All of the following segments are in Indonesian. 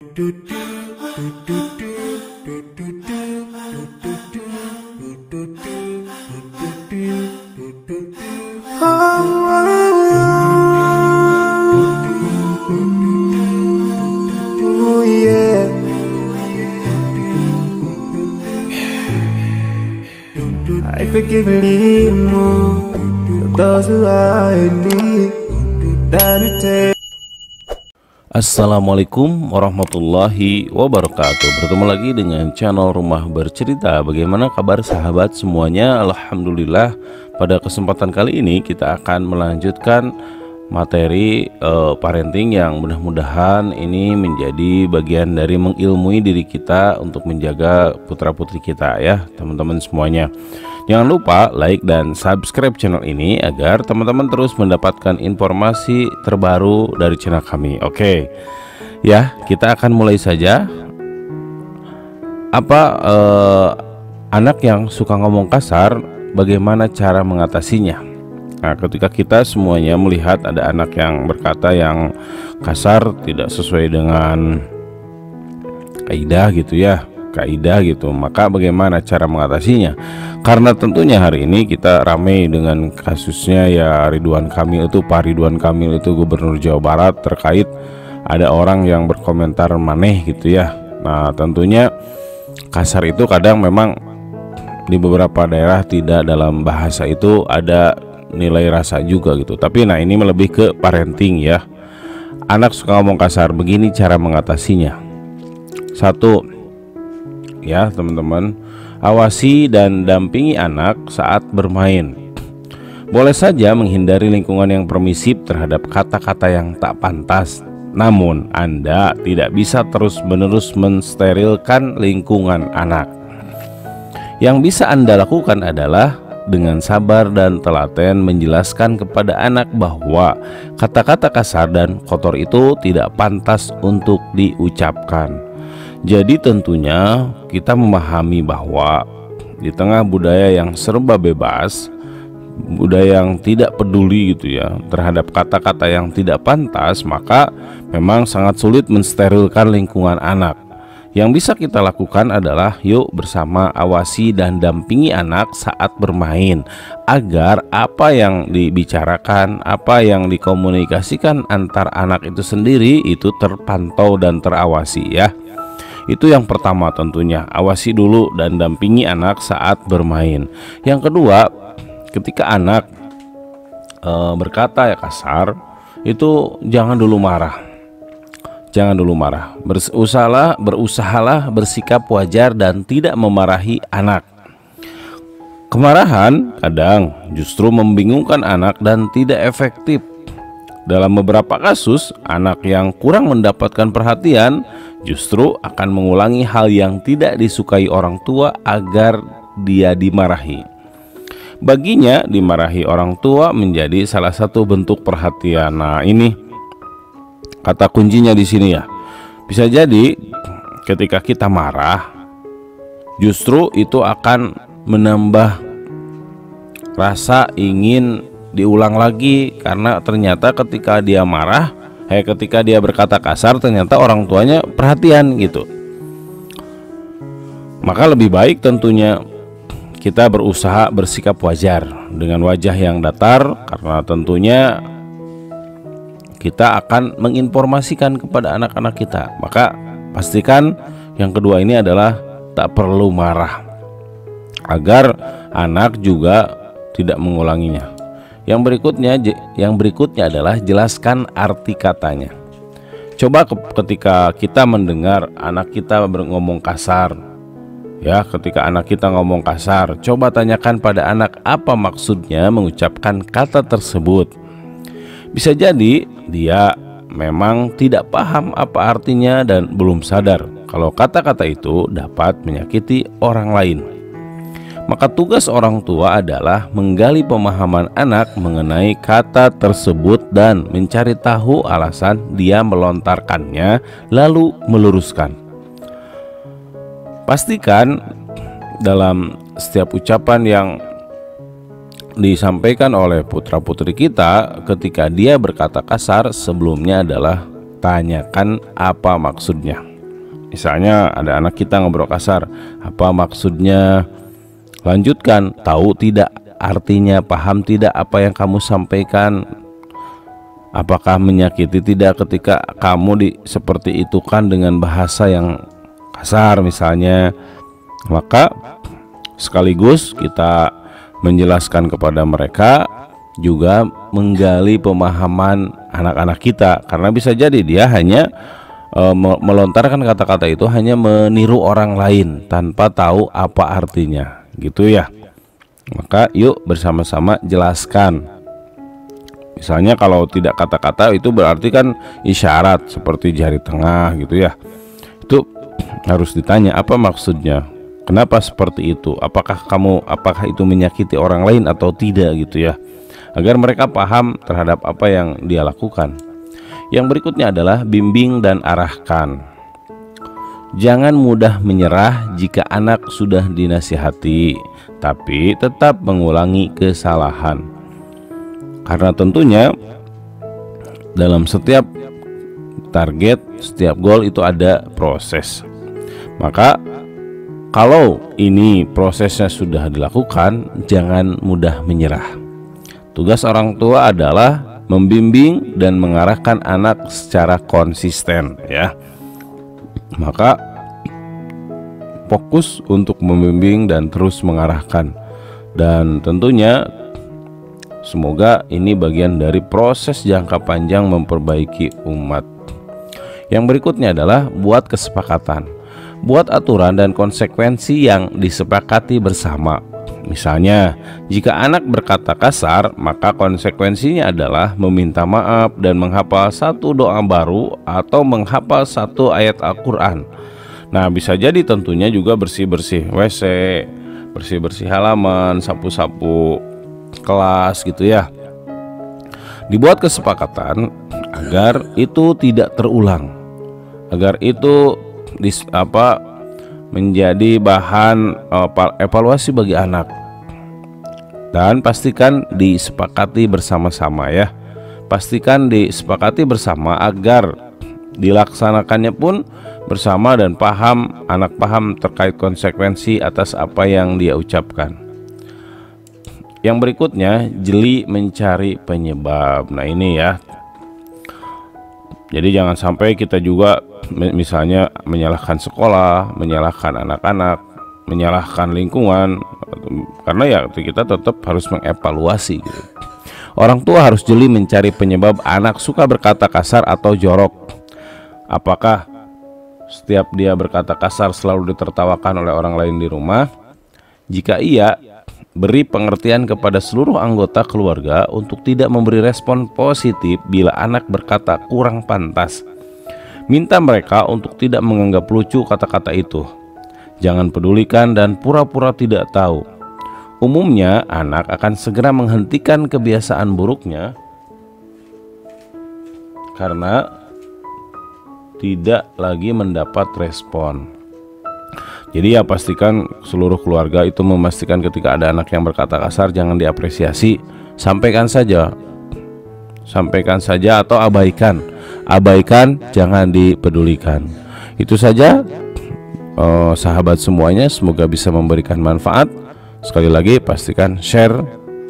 Oh yeah. I forgive you those who are in need. Assalamualaikum warahmatullahi wabarakatuh. Bertemu lagi dengan channel Rumah Bercerita. Bagaimana kabar sahabat semuanya? Alhamdulillah. Pada kesempatan kali ini kita akan melanjutkan materi parenting yang mudah-mudahan ini menjadi bagian dari mengilmui diri kita untuk menjaga putra-putri kita ya teman-teman semuanya. Jangan lupa like dan subscribe channel ini agar teman-teman terus mendapatkan informasi terbaru dari channel kami. Oke ya, kita akan mulai saja. Anak yang suka ngomong kasar, bagaimana cara mengatasinya? Nah, ketika kita semuanya melihat ada anak yang berkata yang kasar, tidak sesuai dengan kaidah gitu, maka bagaimana cara mengatasinya? Karena tentunya hari ini kita ramai dengan kasusnya ya Pak Ridwan Kamil itu Gubernur Jawa Barat, terkait ada orang yang berkomentar maneh gitu ya. Nah, tentunya kasar itu kadang memang di beberapa daerah tidak dalam bahasa itu ada nilai rasa juga gitu. Tapi nah ini lebih ke parenting ya. Anak suka ngomong kasar, begini cara mengatasinya. Satu ya teman-teman, awasi dan dampingi anak saat bermain. Boleh saja menghindari lingkungan yang permisif terhadap kata-kata yang tak pantas. Namun Anda tidak bisa terus-menerus mensterilkan lingkungan anak. Yang bisa Anda lakukan adalah dengan sabar dan telaten menjelaskan kepada anak bahwa kata-kata kasar dan kotor itu tidak pantas untuk diucapkan. Jadi tentunya kita memahami bahwa di tengah budaya yang serba bebas, budaya yang tidak peduli gitu ya terhadap kata-kata yang tidak pantas, maka memang sangat sulit mensterilkan lingkungan anak. Yang bisa kita lakukan adalah yuk bersama awasi dan dampingi anak saat bermain, agar apa yang dibicarakan, apa yang dikomunikasikan antar anak itu sendiri itu terpantau dan terawasi ya. Itu yang pertama, tentunya awasi dulu dan dampingi anak saat bermain. Yang kedua, ketika anak berkata ya kasar, itu jangan dulu marah. Berusahalah bersikap wajar dan tidak memarahi anak. Kemarahan kadang justru membingungkan anak dan tidak efektif. Dalam beberapa kasus, anak yang kurang mendapatkan perhatian justru akan mengulangi hal yang tidak disukai orang tua agar dia dimarahi. Baginya, dimarahi orang tua menjadi salah satu bentuk perhatian. Nah, ini kata kuncinya di sini ya. Bisa jadi ketika kita marah, justru itu akan menambah rasa ingin diulang lagi, karena ternyata ketika dia marah, ketika dia berkata kasar, ternyata orang tuanya perhatian gitu. Maka lebih baik tentunya kita berusaha bersikap wajar dengan wajah yang datar, karena tentunya kita akan menginformasikan kepada anak-anak kita. Maka pastikan yang kedua ini adalah tak perlu marah, agar anak juga tidak mengulanginya. Yang berikutnya adalah jelaskan arti katanya. Coba ketika kita mendengar anak kita ngomong kasar ya, ketika anak kita ngomong kasar, coba tanyakan pada anak apa maksudnya mengucapkan kata tersebut. Bisa jadi dia memang tidak paham apa artinya dan belum sadar kalau kata-kata itu dapat menyakiti orang lain. Maka tugas orang tua adalah menggali pemahaman anak mengenai kata tersebut dan mencari tahu alasan dia melontarkannya, lalu meluruskan. Pastikan dalam setiap ucapan yang disampaikan oleh putra-putri kita ketika dia berkata kasar, sebelumnya adalah tanyakan apa maksudnya. Misalnya ada anak kita ngobrol kasar, apa maksudnya? Lanjutkan, tahu tidak artinya, paham tidak apa yang kamu sampaikan? Apakah menyakiti tidak ketika kamu seperti itu kan dengan bahasa yang kasar misalnya? Maka sekaligus kita menjelaskan kepada mereka, juga menggali pemahaman anak-anak kita, karena bisa jadi dia hanya melontarkan kata-kata itu hanya meniru orang lain tanpa tahu apa artinya, gitu ya. Maka yuk bersama-sama jelaskan. Misalnya kalau tidak kata-kata itu berarti kan isyarat seperti jari tengah gitu ya. Itu harus ditanya apa maksudnya, kenapa seperti itu, apakah itu menyakiti orang lain atau tidak gitu ya, agar mereka paham terhadap apa yang dia lakukan. Yang berikutnya adalah bimbing dan arahkan. Jangan mudah menyerah jika anak sudah dinasihati, tapi tetap mengulangi kesalahan. Karena tentunya dalam setiap target, setiap goal itu ada proses. Maka kalau ini prosesnya sudah dilakukan, jangan mudah menyerah. Tugas orang tua adalah membimbing dan mengarahkan anak secara konsisten ya. Maka fokus untuk membimbing dan terus mengarahkan, dan tentunya semoga ini bagian dari proses jangka panjang memperbaiki umat. Yang berikutnya adalah buat kesepakatan, buat aturan dan konsekuensi yang disepakati bersama. Misalnya, jika anak berkata kasar, maka konsekuensinya adalah meminta maaf dan menghafal satu doa baru atau menghafal satu ayat Al-Quran. Nah, bisa jadi tentunya juga bersih-bersih WC, bersih-bersih halaman, sapu-sapu kelas gitu ya. Dibuat kesepakatan agar itu tidak terulang, agar itu menjadi bahan evaluasi bagi anak. Dan pastikan disepakati bersama-sama ya. Pastikan disepakati bersama agar dilaksanakannya pun bersama dan anak paham terkait konsekuensi atas apa yang dia ucapkan. Yang berikutnya, jeli mencari penyebab. Nah ini ya, jadi jangan sampai kita juga misalnya menyalahkan sekolah, menyalahkan anak-anak, menyalahkan lingkungan, karena ya kita tetap harus mengevaluasi gitu. Orang tua harus jeli mencari penyebab anak suka berkata kasar atau jorok. Apakah setiap dia berkata kasar selalu ditertawakan oleh orang lain di rumah? Jika iya, beri pengertian kepada seluruh anggota keluarga untuk tidak memberi respon positif bila anak berkata kurang pantas. Minta mereka untuk tidak menganggap lucu kata-kata itu. Jangan pedulikan dan pura-pura tidak tahu. Umumnya anak akan segera menghentikan kebiasaan buruknya karena tidak lagi mendapat respon. Jadi ya pastikan seluruh keluarga itu memastikan ketika ada anak yang berkata kasar jangan diapresiasi, sampaikan saja atau abaikan, jangan dipedulikan. Itu saja sahabat semuanya, semoga bisa memberikan manfaat. Sekali lagi pastikan share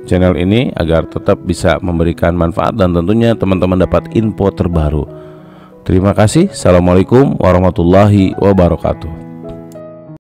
channel ini agar tetap bisa memberikan manfaat dan tentunya teman-teman dapat info terbaru. Terima kasih. Assalamualaikum warahmatullahi wabarakatuh.